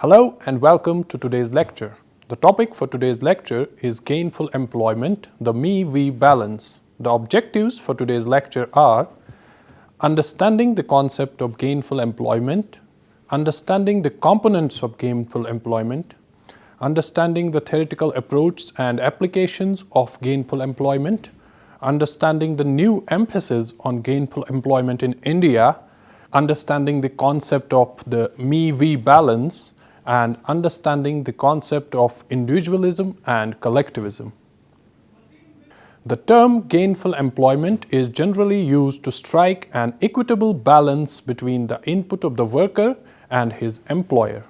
Hello and welcome to today's lecture. The topic for today's lecture is Gainful Employment, the Me-We balance. The objectives for today's lecture are understanding the concept of gainful employment, understanding the components of gainful employment, understanding the theoretical approach and applications of gainful employment, understanding the new emphasis on gainful employment in India, understanding the concept of the Me-We balance, and understanding the concept of individualism and collectivism. The term gainful employment is generally used to strike an equitable balance between the input of the worker and his employer,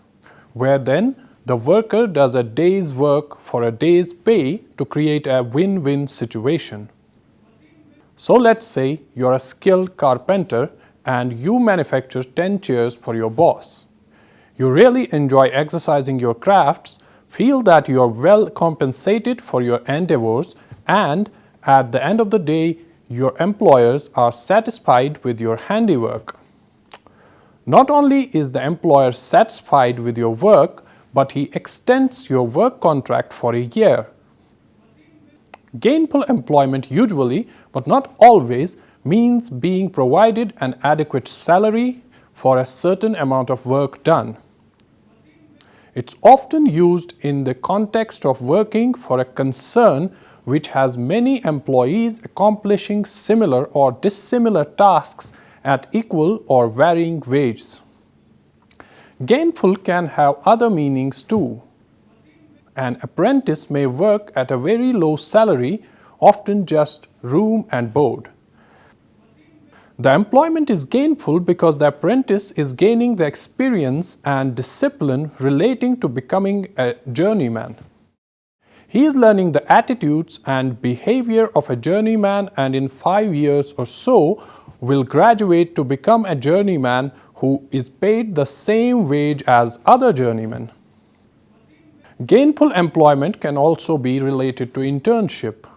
where then the worker does a day's work for a day's pay to create a win-win situation. So let's say you're a skilled carpenter and you manufacture 10 chairs for your boss. You really enjoy exercising your crafts, feel that you are well compensated for your endeavors, and at the end of the day, your employers are satisfied with your handiwork. Not only is the employer satisfied with your work, but he extends your work contract for a year. Gainful employment usually, but not always, means being provided an adequate salary for a certain amount of work done. It's often used in the context of working for a concern which has many employees accomplishing similar or dissimilar tasks at equal or varying wages. Gainful can have other meanings too. An apprentice may work at a very low salary, often just room and board. The employment is gainful because the apprentice is gaining the experience and discipline relating to becoming a journeyman. He is learning the attitudes and behavior of a journeyman, and in 5 years or so will graduate to become a journeyman who is paid the same wage as other journeymen. Gainful employment can also be related to internship.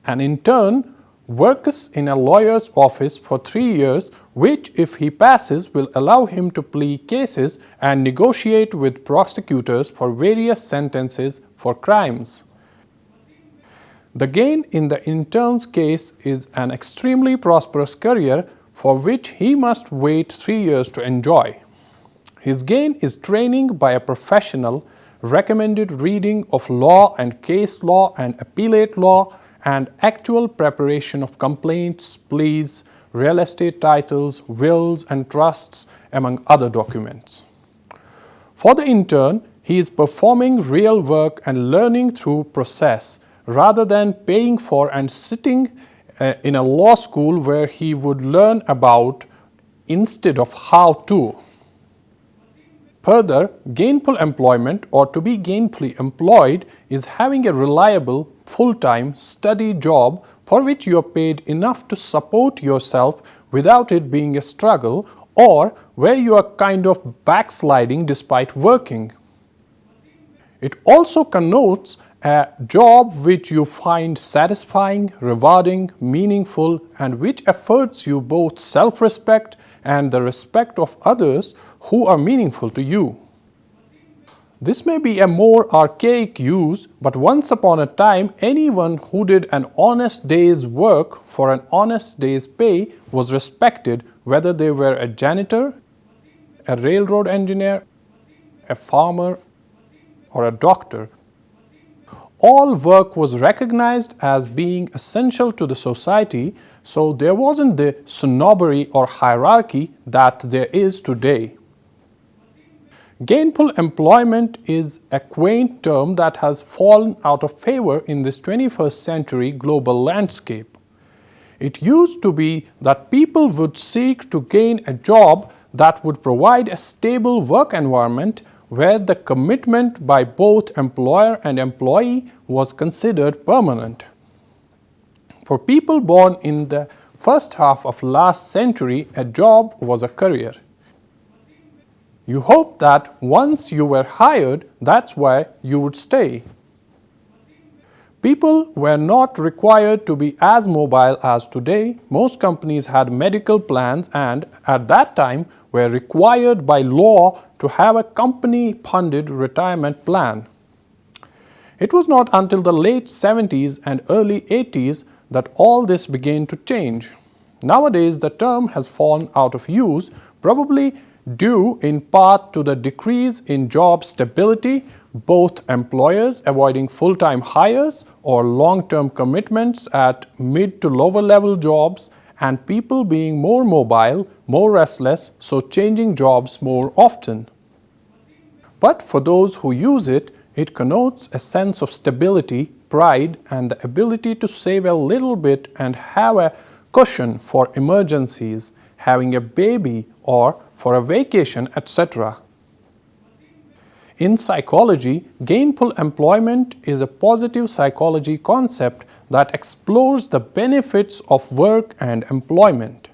An intern works in a lawyer's office for 3 years, which, if he passes, will allow him to plead cases and negotiate with prosecutors for various sentences for crimes. The gain in the intern's case is an extremely prosperous career for which he must wait 3 years to enjoy. His gain is training by a professional, recommended reading of law and case law and appellate law, and actual preparation of complaints, pleas, real estate titles, wills and trusts, among other documents. For the intern, he is performing real work and learning through process, rather than paying for and sitting in a law school where he would learn about instead of how to. Further, gainful employment, or to be gainfully employed, is having a reliable, full-time, steady job for which you are paid enough to support yourself without it being a struggle, or where you are kind of backsliding despite working. It also connotes a job which you find satisfying, rewarding, meaningful, and which affords you both self-respect and the respect of others who are meaningful to you. This may be a more archaic use, but once upon a time, anyone who did an honest day's work for an honest day's pay was respected, whether they were a janitor, a railroad engineer, a farmer, or a doctor. All work was recognized as being essential to the society, so there wasn't the snobbery or hierarchy that there is today. Gainful employment is a quaint term that has fallen out of favor in this 21st century global landscape. It used to be that people would seek to gain a job that would provide a stable work environment where the commitment by both employer and employee was considered permanent. For people born in the first half of last century, a job was a career. You hoped that once you were hired, that's where you would stay. People were not required to be as mobile as today. Most companies had medical plans and, at that time, were required by law to have a company-funded retirement plan. It was not until the late 70s and early 80s that all this began to change. Nowadays, the term has fallen out of use, probably due in part to the decrease in job stability, both employers avoiding full-time hires or long-term commitments at mid to lower level jobs, and people being more mobile, more restless, so changing jobs more often. But for those who use it, it connotes a sense of stability, pride, and the ability to save a little bit and have a cushion for emergencies, having a baby, or for a vacation, etc. In psychology, gainful employment is a positive psychology concept that explores the benefits of work and employment.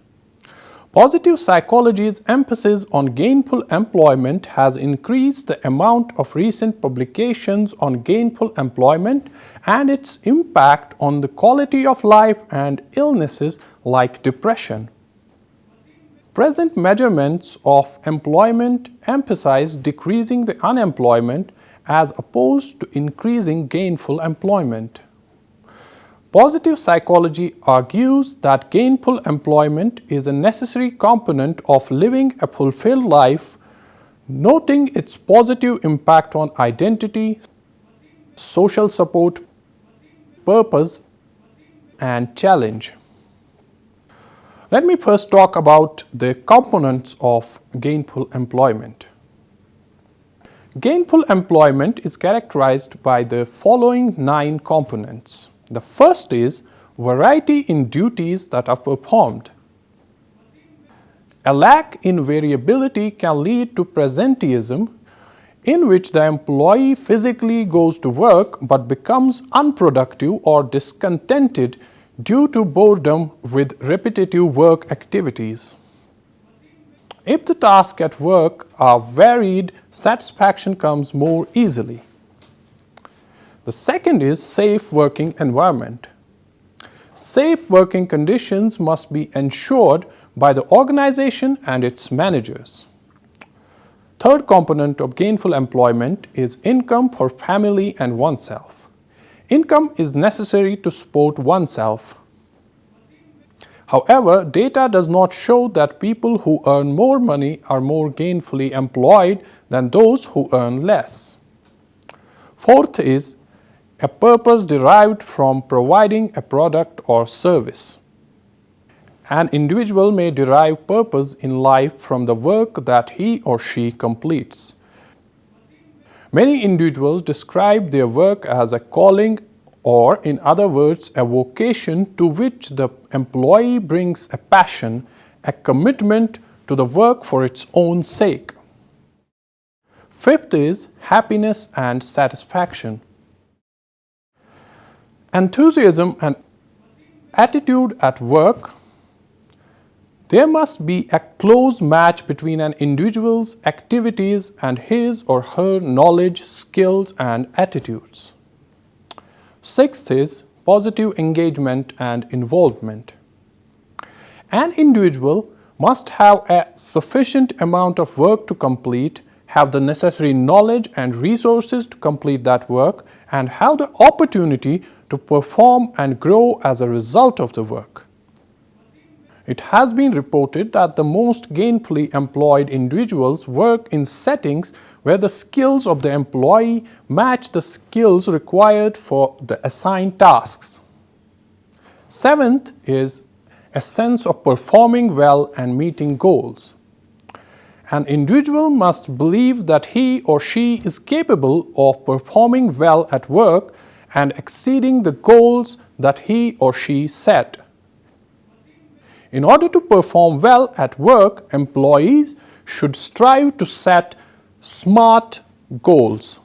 Positive psychology's emphasis on gainful employment has increased the amount of recent publications on gainful employment and its impact on the quality of life and illnesses like depression. Present measurements of employment emphasize decreasing the unemployment as opposed to increasing gainful employment. Positive psychology argues that gainful employment is a necessary component of living a fulfilled life, noting its positive impact on identity, social support, purpose, and challenge. Let me first talk about the components of gainful employment. Gainful employment is characterized by the following 9 components. The first is variety in duties that are performed. A lack in variability can lead to presenteeism, in which the employee physically goes to work but becomes unproductive or discontented due to boredom with repetitive work activities. If the tasks at work are varied, satisfaction comes more easily. The second is safe working environment. Safe working conditions must be ensured by the organization and its managers. Third component of gainful employment is income for family and oneself. Income is necessary to support oneself. However, data does not show that people who earn more money are more gainfully employed than those who earn less. Fourth is a purpose derived from providing a product or service. An individual may derive purpose in life from the work that he or she completes. Many individuals describe their work as a calling, or in other words, a vocation to which the employee brings a passion, a commitment to the work for its own sake. Fifth is happiness and satisfaction. Enthusiasm and attitude at work. There must be a close match between an individual's activities and his or her knowledge, skills, and attitudes. Sixth is positive engagement and involvement. An individual must have a sufficient amount of work to complete, have the necessary knowledge and resources to complete that work, and have the opportunity to perform and grow as a result of the work. It has been reported that the most gainfully employed individuals work in settings where the skills of the employee match the skills required for the assigned tasks. Seventh is a sense of performing well and meeting goals. An individual must believe that he or she is capable of performing well at work and exceeding the goals that he or she set. In order to perform well at work, employees should strive to set SMART goals.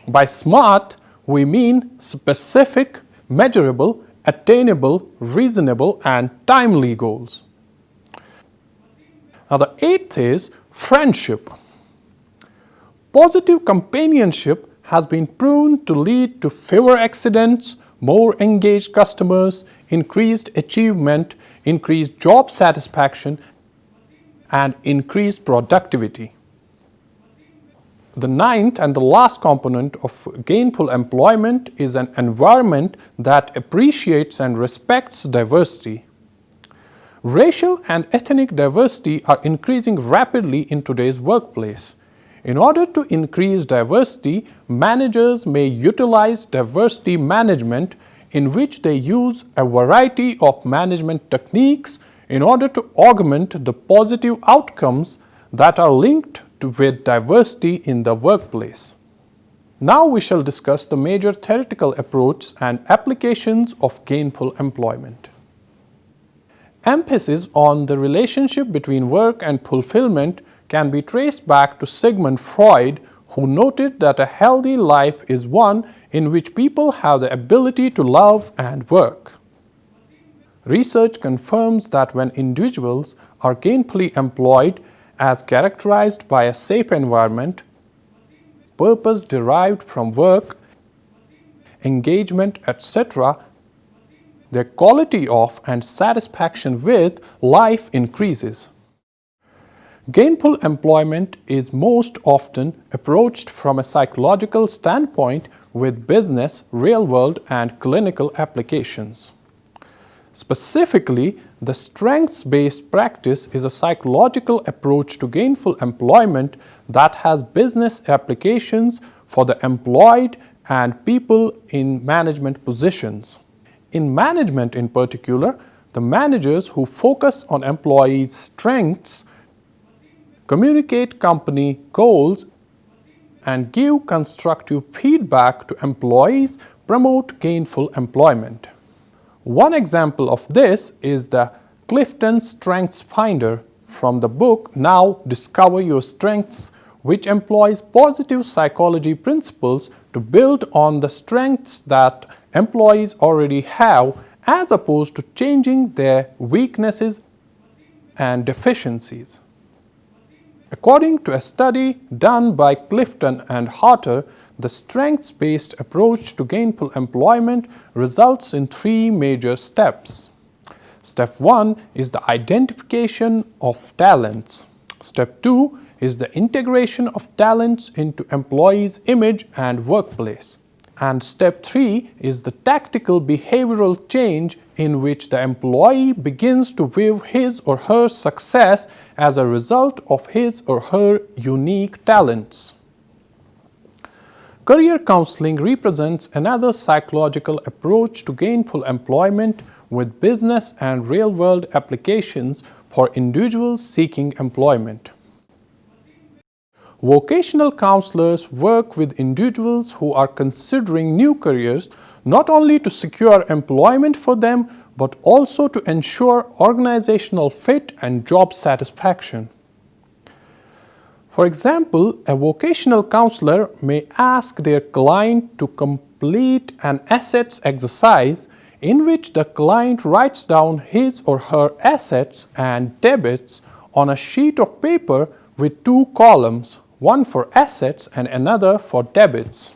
By SMART, we mean specific, measurable, attainable, reasonable, and timely goals. Now, the eighth is friendship. Positive companionship has been proven to lead to fewer accidents, more engaged customers, increased achievement, increased job satisfaction, and increased productivity. The ninth and the last component of gainful employment is an environment that appreciates and respects diversity. Racial and ethnic diversity are increasing rapidly in today's workplace. In order to increase diversity, managers may utilize diversity management, in which they use a variety of management techniques in order to augment the positive outcomes that are linked with diversity in the workplace. Now we shall discuss the major theoretical approaches and applications of gainful employment. Emphasis on the relationship between work and fulfillment can be traced back to Sigmund Freud, who noted that a healthy life is one in which people have the ability to love and work. Research confirms that when individuals are gainfully employed, as characterized by a safe environment, purpose derived from work, engagement, etc., their quality of and satisfaction with life increases. Gainful employment is most often approached from a psychological standpoint with business, real-world, and clinical applications. Specifically, the strengths-based practice is a psychological approach to gainful employment that has business applications for the employed and people in management positions. In management in particular, the managers who focus on employees' strengths, communicate company goals, and give constructive feedback to employees promote gainful employment. One example of this is the Clifton Strengths Finder from the book Now Discover Your Strengths, which employs positive psychology principles to build on the strengths that employees already have, as opposed to changing their weaknesses and deficiencies. According to a study done by Clifton and Harter, the strengths-based approach to gainful employment results in three major steps. Step 1 is the identification of talents. Step 2 is the integration of talents into employees' image and workplace. And step 3 is the tactical behavioral change in which the employee begins to view his or her success as a result of his or her unique talents. Career counseling represents another psychological approach to gainful employment with business and real-world applications for individuals seeking employment. Vocational counselors work with individuals who are considering new careers not only to secure employment for them, but also to ensure organizational fit and job satisfaction. For example, a vocational counselor may ask their client to complete an assets exercise in which the client writes down his or her assets and debits on a sheet of paper with two columns, one for assets and another for debits.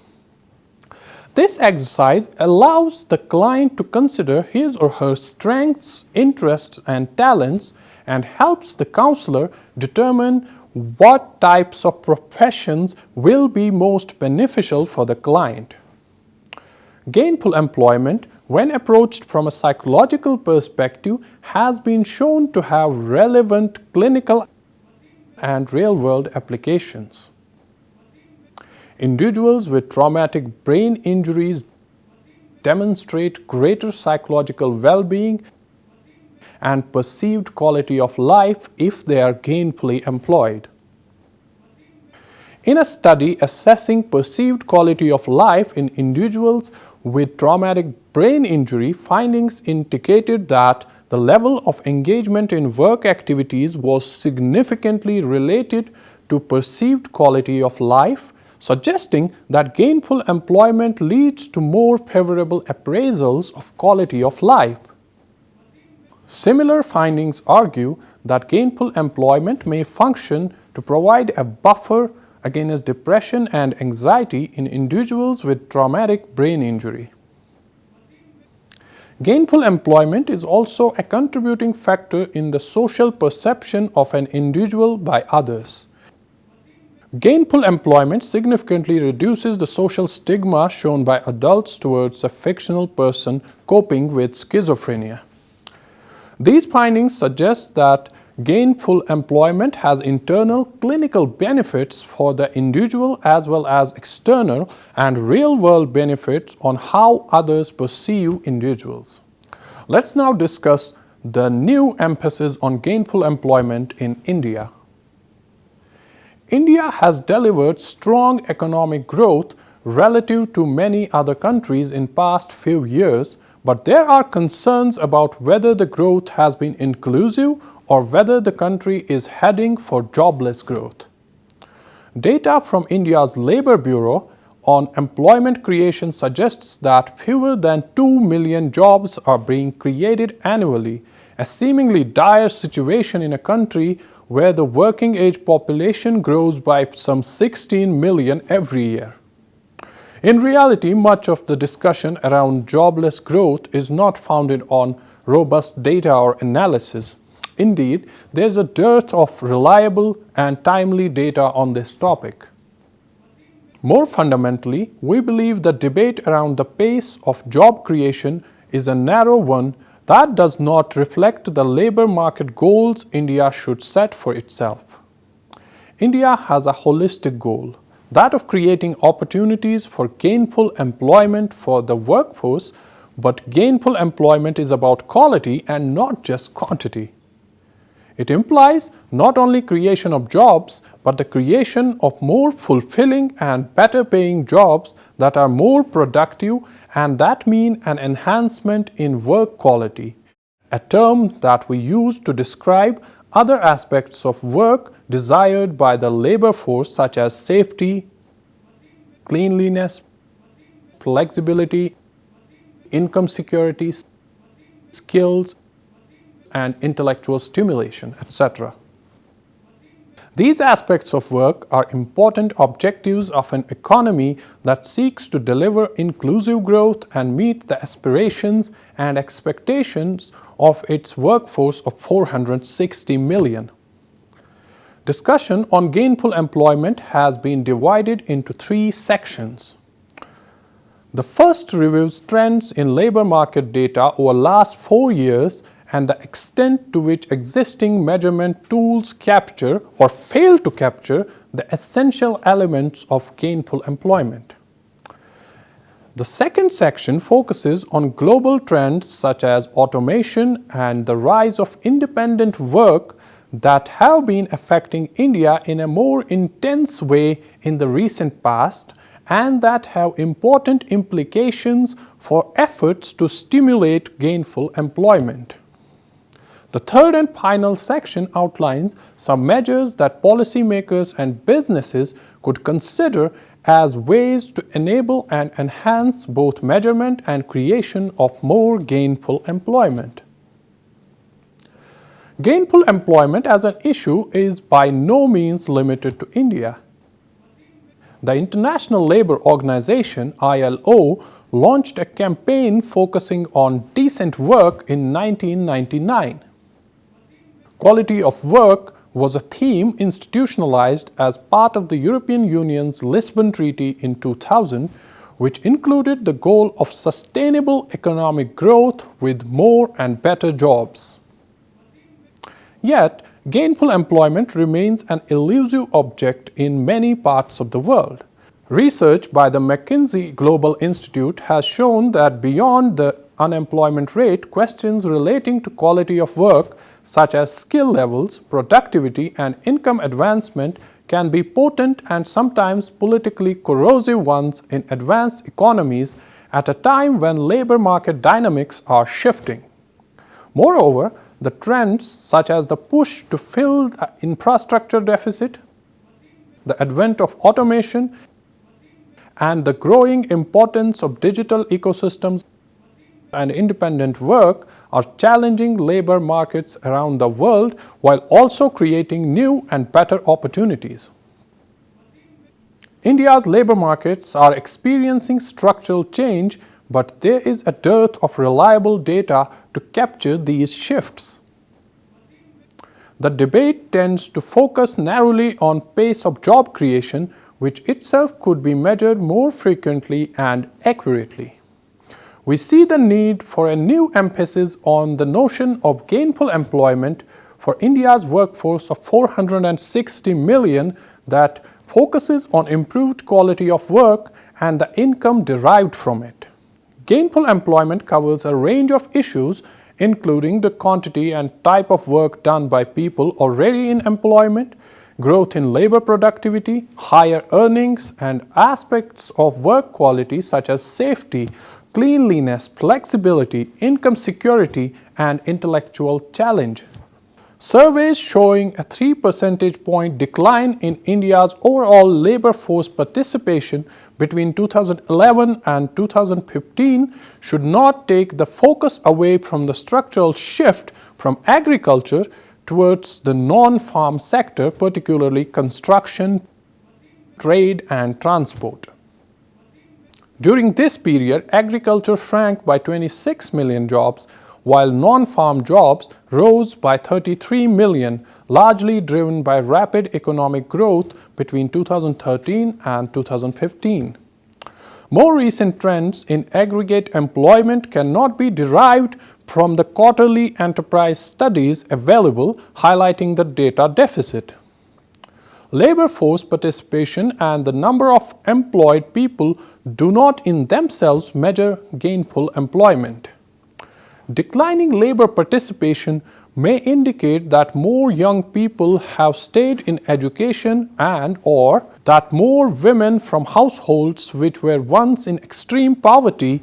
This exercise allows the client to consider his or her strengths, interests, and talents, and helps the counselor determine what types of professions will be most beneficial for the client. Gainful employment, when approached from a psychological perspective, has been shown to have relevant clinical and real-world applications. Individuals with traumatic brain injuries demonstrate greater psychological well-being and perceived quality of life if they are gainfully employed. In a study assessing perceived quality of life in individuals with traumatic brain injury, findings indicated that the level of engagement in work activities was significantly related to perceived quality of life, suggesting that gainful employment leads to more favorable appraisals of quality of life. Similar findings argue that gainful employment may function to provide a buffer against depression and anxiety in individuals with traumatic brain injury. Gainful employment is also a contributing factor in the social perception of an individual by others. Gainful employment significantly reduces the social stigma shown by adults towards a fictional person coping with schizophrenia. These findings suggest that gainful employment has internal clinical benefits for the individual as well as external and real-world benefits on how others perceive individuals. Let's now discuss the new emphasis on gainful employment in India. India has delivered strong economic growth relative to many other countries in past few years, but there are concerns about whether the growth has been inclusive or whether the country is heading for jobless growth. Data from India's Labour Bureau on employment creation suggests that fewer than 2 million jobs are being created annually, a seemingly dire situation in a country where the working age population grows by some 16 million every year. In reality, much of the discussion around jobless growth is not founded on robust data or analysis. Indeed, there is a dearth of reliable and timely data on this topic. More fundamentally, we believe the debate around the pace of job creation is a narrow one that does not reflect the labor market goals India should set for itself. India has a holistic goal, that of creating opportunities for gainful employment for the workforce, but gainful employment is about quality and not just quantity. It implies not only creation of jobs, but the creation of more fulfilling and better paying jobs that are more productive and that mean an enhancement in work quality, a term that we use to describe other aspects of work desired by the labor force such as safety, cleanliness, flexibility, income security, skills, and intellectual stimulation, etc. These aspects of work are important objectives of an economy that seeks to deliver inclusive growth and meet the aspirations and expectations of its workforce of 460 million. Discussion on gainful employment has been divided into three sections. The first reviews trends in labor market data over the last 4 years and the extent to which existing measurement tools capture or fail to capture the essential elements of gainful employment. The second section focuses on global trends such as automation and the rise of independent work that have been affecting India in a more intense way in the recent past and that have important implications for efforts to stimulate gainful employment. The third and final section outlines some measures that policymakers and businesses could consider as ways to enable and enhance both measurement and creation of more gainful employment. Gainful employment as an issue is by no means limited to India. The International Labour Organization (ILO) launched a campaign focusing on decent work in 1999. Quality of work was a theme institutionalized as part of the European Union's Lisbon Treaty in 2000, which included the goal of sustainable economic growth with more and better jobs. Yet, gainful employment remains an elusive object in many parts of the world. Research by the McKinsey Global Institute has shown that beyond the unemployment rate, questions relating to quality of work such as skill levels, productivity, and income advancement can be potent and sometimes politically corrosive ones in advanced economies at a time when labor market dynamics are shifting. Moreover, the trends such as the push to fill the infrastructure deficit, the advent of automation, and the growing importance of digital ecosystems and independent work are challenging labor markets around the world while also creating new and better opportunities. India's labor markets are experiencing structural change but there is a dearth of reliable data to capture these shifts. The debate tends to focus narrowly on pace of job creation, which itself could be measured more frequently and accurately. We see the need for a new emphasis on the notion of gainful employment for India's workforce of 460 million that focuses on improved quality of work and the income derived from it. Gainful employment covers a range of issues including the quantity and type of work done by people already in employment, growth in labor productivity, higher earnings, and aspects of work quality such as safety, cleanliness, flexibility, income security, and intellectual challenge. Surveys showing a 3 percentage point decline in India's overall labor force participation between 2011 and 2015 should not take the focus away from the structural shift from agriculture towards the non-farm sector, particularly construction, trade, and transport. During this period, agriculture shrank by 26 million jobs, while non-farm jobs rose by 33 million, largely driven by rapid economic growth between 2013 and 2015. More recent trends in aggregate employment cannot be derived from the quarterly enterprise studies available, highlighting the data deficit. Labor force participation and the number of employed people do not in themselves measure gainful employment. Declining labor participation may indicate that more young people have stayed in education and/or that more women from households which were once in extreme poverty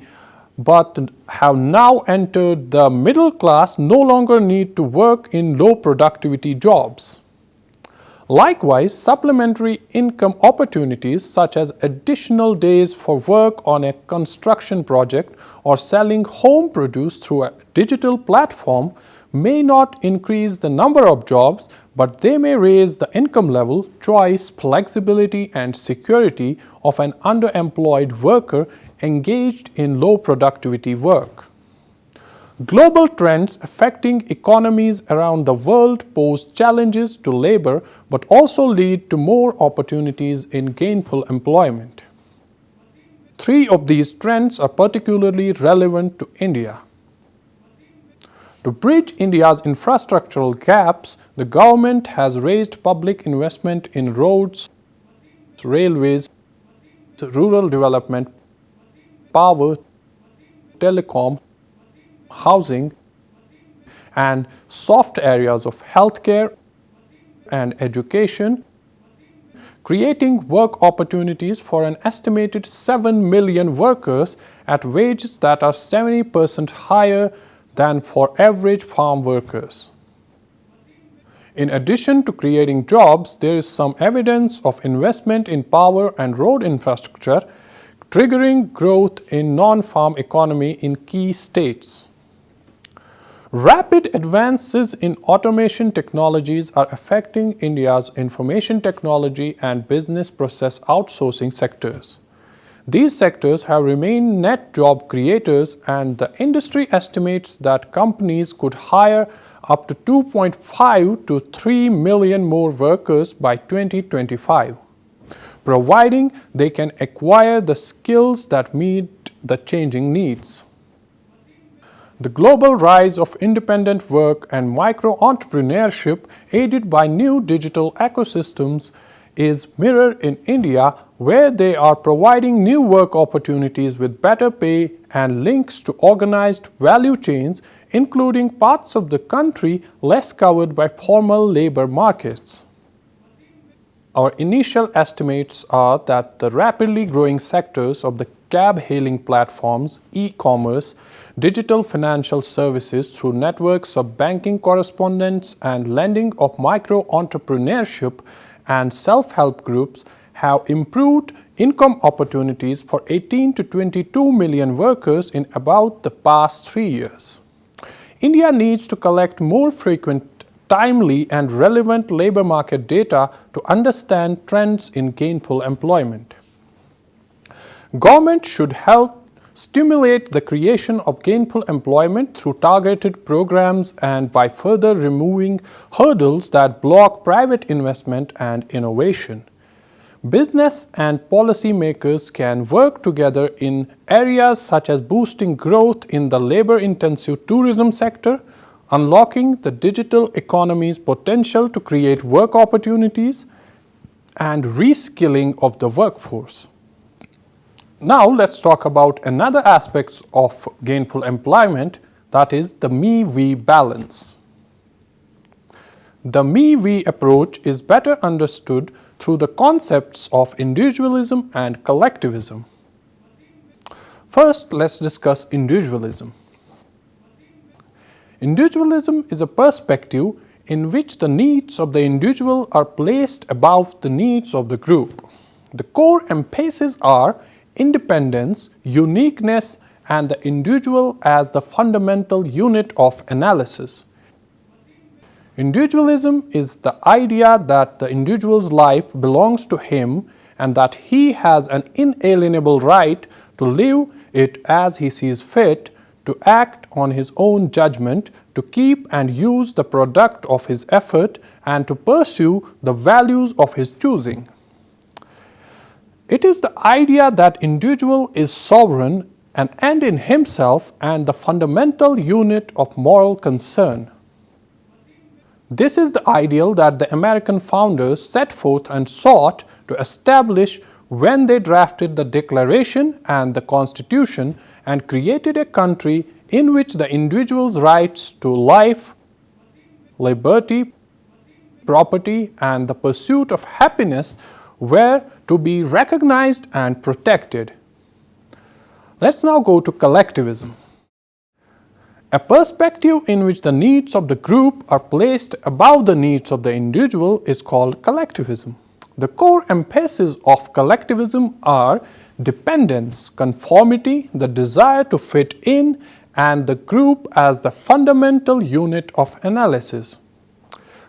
but have now entered the middle class no longer need to work in low productivity jobs. Likewise, supplementary income opportunities such as additional days for work on a construction project or selling home produce through a digital platform may not increase the number of jobs, but they may raise the income level, choice, flexibility, and security of an underemployed worker engaged in low productivity work. Global trends affecting economies around the world pose challenges to labor but also lead to more opportunities in gainful employment. Three of these trends are particularly relevant to India. To bridge India's infrastructural gaps, the government has raised public investment in roads, railways, rural development, power, telecom, housing, and soft areas of healthcare and education, creating work opportunities for an estimated 7 million workers at wages that are 70% higher than for average farm workers. In addition to creating jobs, there is some evidence of investment in power and road infrastructure, triggering growth in non-farm economy in key states. Rapid advances in automation technologies are affecting India's information technology and business process outsourcing sectors. These sectors have remained net job creators, and the industry estimates that companies could hire up to 2.5 to 3 million more workers by 2025, providing they can acquire the skills that meet the changing needs. The global rise of independent work and micro-entrepreneurship aided by new digital ecosystems is mirrored in India, where they are providing new work opportunities with better pay and links to organized value chains, including parts of the country less covered by formal labor markets. Our initial estimates are that the rapidly growing sectors of the cab-hailing platforms, e-commerce, digital financial services through networks of banking correspondents and lending of micro-entrepreneurship and self-help groups have improved income opportunities for 18 to 22 million workers in about the past 3 years. India needs to collect more frequent, timely, and relevant labor market data to understand trends in gainful employment. Government should help stimulate the creation of gainful employment through targeted programs and by further removing hurdles that block private investment and innovation. Business and policymakers can work together in areas such as boosting growth in the labor-intensive tourism sector, unlocking the digital economy's potential to create work opportunities, and reskilling of the workforce. Now let's talk about another aspect of gainful employment, that is the me-we balance. The me-we approach is better understood through the concepts of individualism and collectivism. First, let's discuss individualism. Individualism is a perspective in which the needs of the individual are placed above the needs of the group. The core emphases are independence, uniqueness, and the individual as the fundamental unit of analysis. Individualism is the idea that the individual's life belongs to him and that he has an inalienable right to live it as he sees fit, to act on his own judgment, to keep and use the product of his effort, and to pursue the values of his choosing. It is the idea that individual is sovereign, an end in himself, and the fundamental unit of moral concern. This is the ideal that the American founders set forth and sought to establish when they drafted the Declaration and the Constitution and created a country in which the individual's rights to life, liberty, property, and the pursuit of happiness were to be recognized and protected. Let's now go to collectivism. A perspective in which the needs of the group are placed above the needs of the individual is called collectivism. The core emphases of collectivism are dependence, conformity, the desire to fit in, and the group as the fundamental unit of analysis.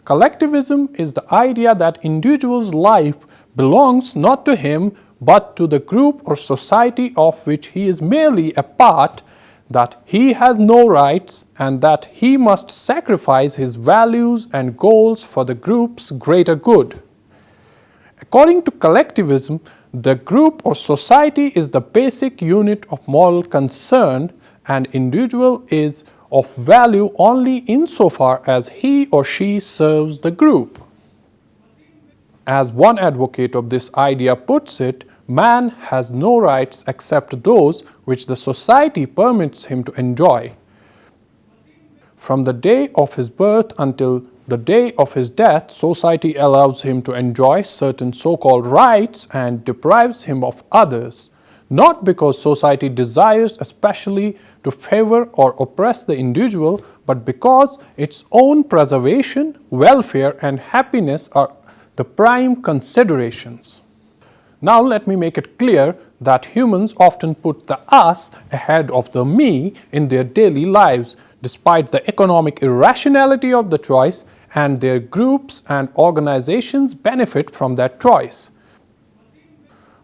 Collectivism is the idea that individual's life belongs not to him but to the group or society of which he is merely a part, that he has no rights, and that he must sacrifice his values and goals for the group's greater good. According to collectivism, the group or society is the basic unit of moral concern, and individual is of value only insofar as he or she serves the group. As one advocate of this idea puts it, man has no rights except those which the society permits him to enjoy. From the day of his birth until the day of his death, society allows him to enjoy certain so-called rights and deprives him of others, not because society desires especially to favor or oppress the individual, but because its own preservation, welfare, and happiness are the prime considerations. Now let me make it clear that humans often put the us ahead of the me in their daily lives, despite the economic irrationality of the choice, and their groups and organizations benefit from that choice.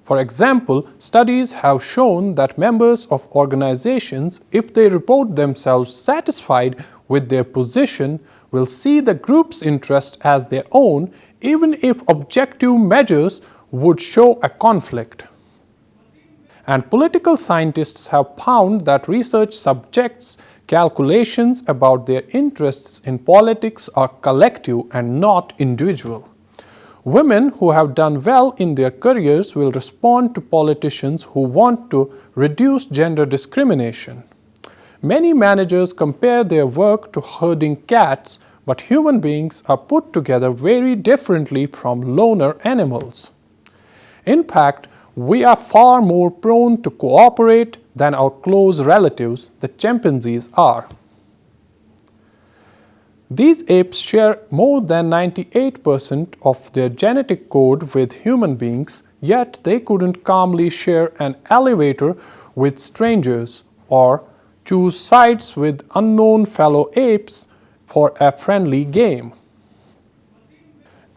For example, studies have shown that members of organizations, if they report themselves satisfied with their position, will see the group's interest as their own, even if objective measures would show a conflict. And political scientists have found that research subjects' calculations about their interests in politics are collective and not individual. Women who have done well in their careers will respond to politicians who want to reduce gender discrimination. Many managers compare their work to herding cats, but human beings are put together very differently from loner animals. In fact, we are far more prone to cooperate than our close relatives, the chimpanzees, are. These apes share more than 98% of their genetic code with human beings, yet they couldn't calmly share an elevator with strangers or choose sides with unknown fellow apes for a friendly game.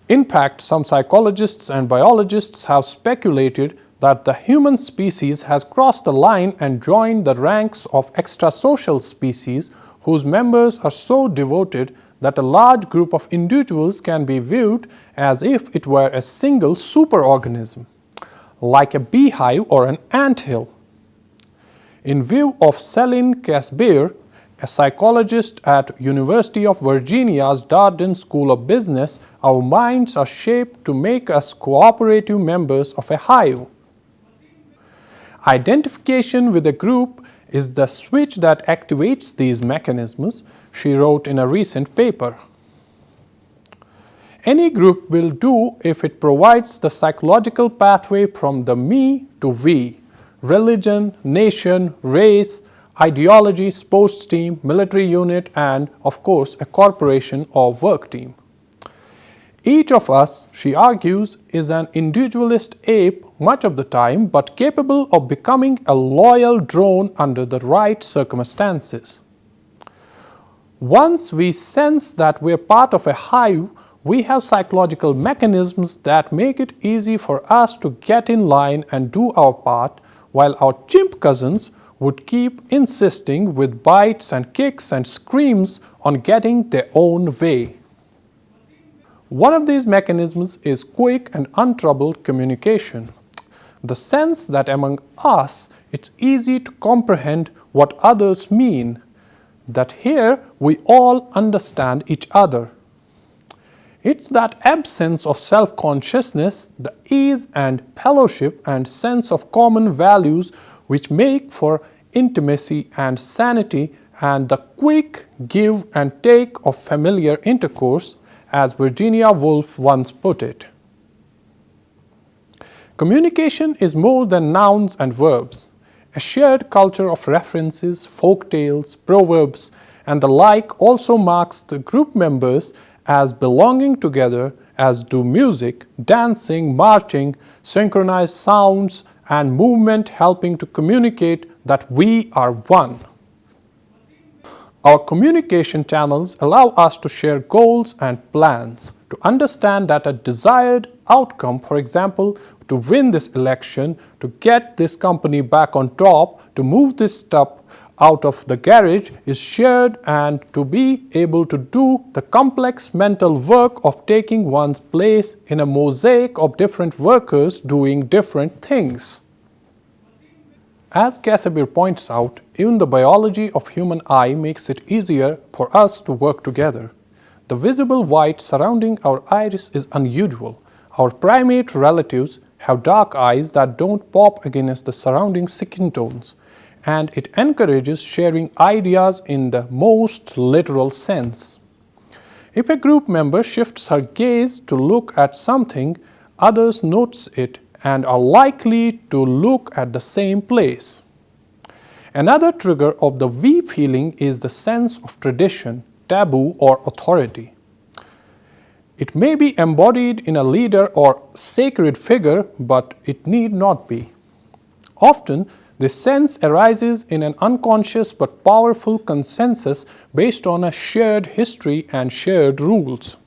In fact, some psychologists and biologists have speculated that the human species has crossed the line and joined the ranks of extrasocial species whose members are so devoted that a large group of individuals can be viewed as if it were a single superorganism, like a beehive or an anthill. In view of Céline Casbier, a psychologist at University of Virginia's Darden School of Business, our minds are shaped to make us cooperative members of a hive. Identification with a group is the switch that activates these mechanisms, she wrote in a recent paper. Any group will do if it provides the psychological pathway from the me to we, religion, nation, race, ideology, sports team, military unit, and of course a corporation or work team. Each of us, she argues, is an individualist ape much of the time, but capable of becoming a loyal drone under the right circumstances. Once we sense that we are part of a hive, we have psychological mechanisms that make it easy for us to get in line and do our part, while our chimp cousins would keep insisting with bites and kicks and screams on getting their own way. One of these mechanisms is quick and untroubled communication. The sense that among us it's easy to comprehend what others mean, that here we all understand each other. It's that absence of self-consciousness, the ease and fellowship and sense of common values which make for intimacy and sanity and the quick give and take of familiar intercourse, as Virginia Woolf once put it. Communication is more than nouns and verbs. A shared culture of references, folk tales, proverbs, and the like also marks the group members as belonging together, as do music, dancing, marching, synchronized sounds, and movement helping to communicate that we are one. Our communication channels allow us to share goals and plans, to understand that a desired outcome, for example, to win this election, to get this company back on top, to move this stuff out of the garage is shared, and to be able to do the complex mental work of taking one's place in a mosaic of different workers doing different things. As Casbier points out, even the biology of human eye makes it easier for us to work together. The visible white surrounding our iris is unusual. Our primate relatives have dark eyes that don't pop against the surrounding skin tones, and it encourages sharing ideas in the most literal sense. If a group member shifts her gaze to look at something, others notice it and are likely to look at the same place. Another trigger of the we feeling is the sense of tradition, taboo, or authority. It may be embodied in a leader or sacred figure, but it need not be. Often, this sense arises in an unconscious but powerful consensus based on a shared history and shared rules.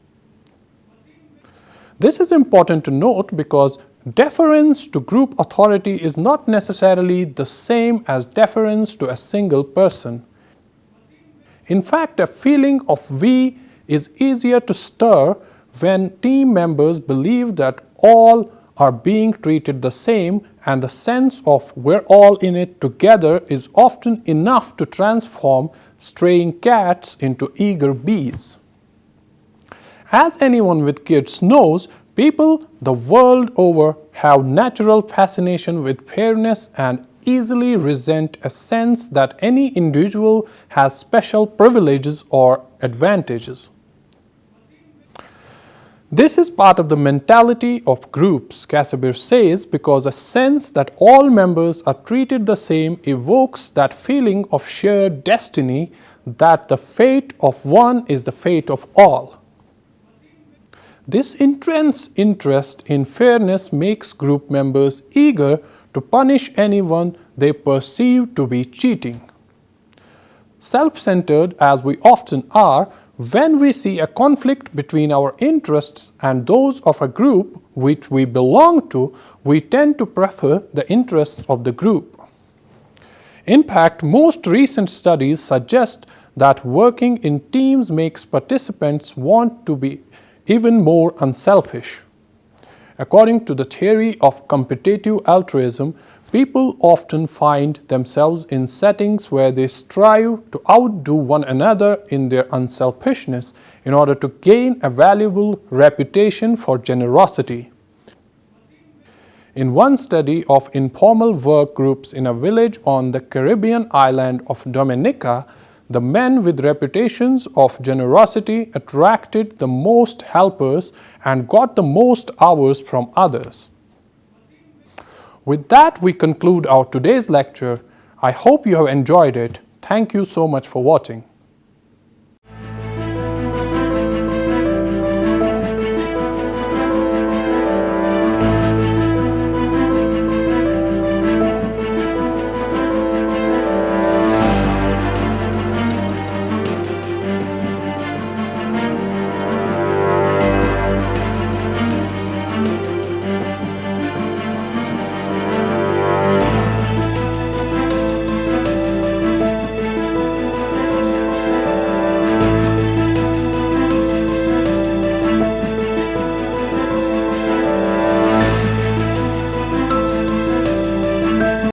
This is important to note because deference to group authority is not necessarily the same as deference to a single person. In fact, a feeling of we is easier to stir when team members believe that all are being treated the same, and the sense of we're all in it together is often enough to transform straying cats into eager bees. As anyone with kids knows, people the world over have natural fascination with fairness and easily resent a sense that any individual has special privileges or advantages. This is part of the mentality of groups, Casbier says, because a sense that all members are treated the same evokes that feeling of shared destiny, that the fate of one is the fate of all. This intense interest in fairness makes group members eager to punish anyone they perceive to be cheating. Self-centered as we often are, When we see a conflict between our interests and those of a group which we belong to, we tend to prefer the interests of the group. In fact, most recent studies suggest that working in teams makes participants want to be even more unselfish. According to the theory of competitive altruism, people often find themselves in settings where they strive to outdo one another in their unselfishness in order to gain a valuable reputation for generosity. In one study of informal work groups in a village on the Caribbean island of Dominica, the men with reputations of generosity attracted the most helpers and got the most hours from others. With that, we conclude our today's lecture. I hope you have enjoyed it. Thank you so much for watching.